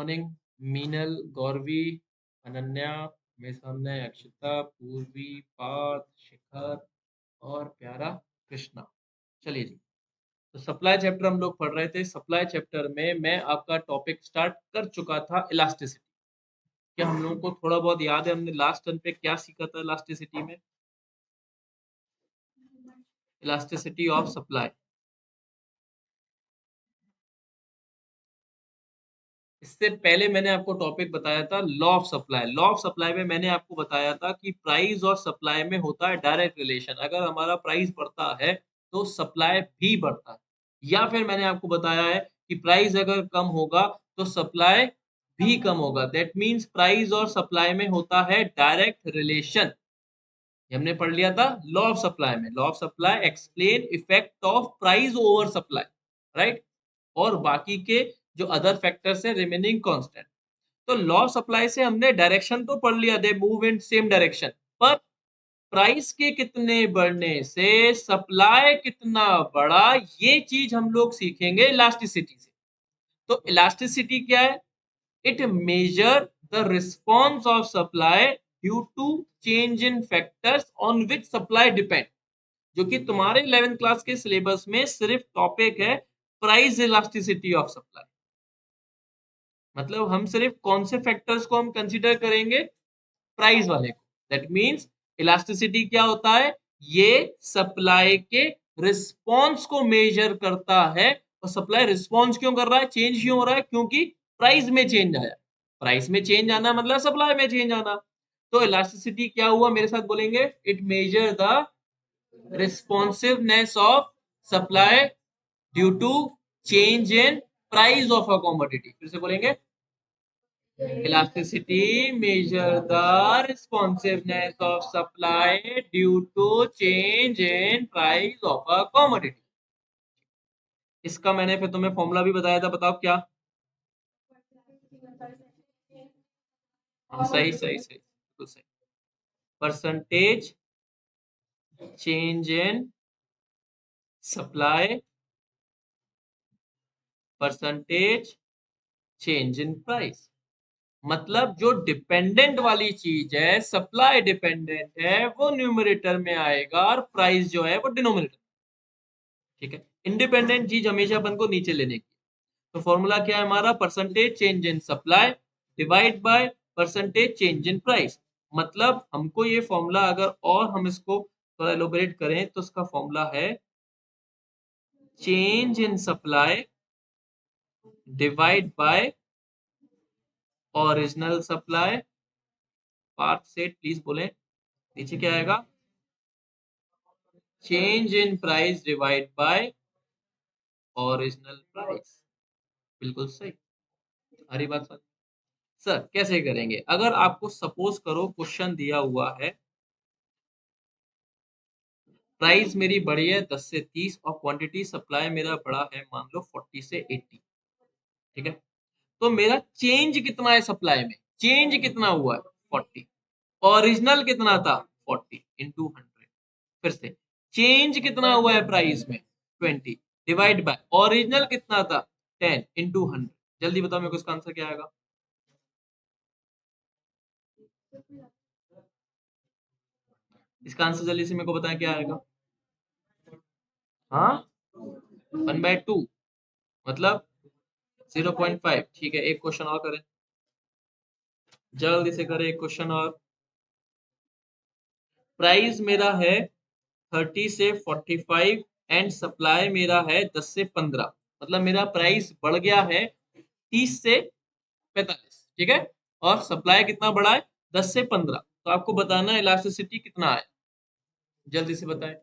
Morning Meenal, Gauravi, Ananya, मेरे सामने अक्षिता, पूर्वी, पार्थ, शिखर और प्यारा कृष्णा। चलिए जी, तो सप्लाई चैप्टर हम लोग पढ़ रहे थे। सप्लाई चैप्टर में मैं आपका टॉपिक स्टार्ट कर चुका था इलास्टिसिटी। क्या हम लोगों को थोड़ा बहुत याद है हमने लास्ट टर्न पे क्या सीखा था इलास्टिसिटी में? Elasticity of supply. इससे पहले मैंने आपको टॉपिक बताया था law of supply. Law of supply में मैंने आपको बताया था कि प्राइस और सप्लाई में होता है डायरेक्ट रिलेशन। अगर हमारा प्राइस बढ़ता है तो सप्लाई भी बढ़ता है, या फिर मैंने आपको बताया है कि प्राइस अगर कम होगा तो सप्लाई भी कम होगा। दैट मीन्स प्राइस और सप्लाई में होता है डायरेक्ट रिलेशन। हमने पढ़ लिया था लॉ ऑफ सप्लाई में। Law of supply explain effect of price over supply, right. और बाकी के जो अदर फैक्टर्स है रिमेनिंग कांस्टेंट। तो लॉ ऑफ सप्लाई से हमने डायरेक्शन तो पढ़ लिया, they move in same direction, पर प्राइस के कितने बढ़ने से सप्लाई कितना बढ़ा ये चीज हम लोग सीखेंगे इलास्टिसिटी से। तो इलास्टिसिटी क्या है? It measure the response of supply due to change in factors on which supply depend. जो कि तुम्हारे 11th क्लास के सिलेबस में सिर्फ टॉपिक है प्राइस इलास्टिसिटी ऑफ सप्लाई। मतलब हम सिर्फ कौन से फैक्टर्स को हम कंसीडर करेंगे? प्राइस वाले को। दैट मींस इलास्टिसिटी क्या होता है? ये सप्लाई के रिस्पॉन्स को मेजर करता है। और सप्लाई रिस्पॉन्स क्यों कर रहा है, चेंज क्यों हो रहा है? क्योंकि प्राइस में चेंज आया। प्राइस में चेंज आना मतलब सप्लाई में चेंज आना। तो इलास्टिसिटी क्या हुआ, मेरे साथ बोलेंगे, it measure the responsiveness of supply due to change in price of a commodity। फिर से बोलेंगे, elasticity measure the responsiveness of supply due to change in price of a commodity। इसका मैंने फिर तुम्हें फॉर्मूला भी बताया था, बताओ क्या? सही सही सही, बिल्कुल सही। Percentage change in supply percentage change in price. मतलब जो डिपेंडेंट वाली चीज है, सप्लाई डिपेंडेंट है, वो न्यूमरेटर में आएगा और प्राइस जो है वो डिनोमिनेटर। ठीक है, इंडिपेंडेंट चीज हमेशा अपन को नीचे लेने की। तो फॉर्मूला क्या है हमारा? Percentage change in supply divide by percentage change in price. मतलब हमको ये फॉर्मूला अगर और हम इसको थोड़ा एलोबरेट करें तो इसका फॉर्मूला है change in supply divide by original supply. Part से प्लीज बोले, नीचे क्या आएगा? Change in price divide by original price. बिल्कुल सही, हरी बात सर। सर कैसे करेंगे? अगर आपको सपोज करो क्वेश्चन दिया हुआ है, प्राइस मेरी बढ़ी है 10 से 30 और क्वांटिटी सप्लाई मेरा बढ़ा है मान लो 40 से 80। ठीक है, तो मेरा चेंज कितना है सप्लाई में? चेंज कितना हुआ है? 40। ओरिजिनल कितना था? 40 इंटू 100। फिर से चेंज कितना हुआ है प्राइस में? 20 डिवाइड बाय ओरिजिनल कितना था? 10 इंटू 100। जल्दी बताओ मेरे को इसका आंसर क्या आएगा? इसका आंसर जल्दी से मेरे को बताएं क्या आएगा? हाँ, 1/2 मतलब 0.5। ठीक है, एक क्वेश्चन और करें, जल्दी से करें एक क्वेश्चन और। प्राइस मेरा है 30 से 45 एंड सप्लाई मेरा है 10 से 15। मतलब मेरा प्राइस बढ़ गया है 30 से 45। ठीक है, और सप्लाई कितना बढ़ा है? 10 से 15। तो आपको बताना इलास्टिसिटी कितना है, जल्दी से बताएं।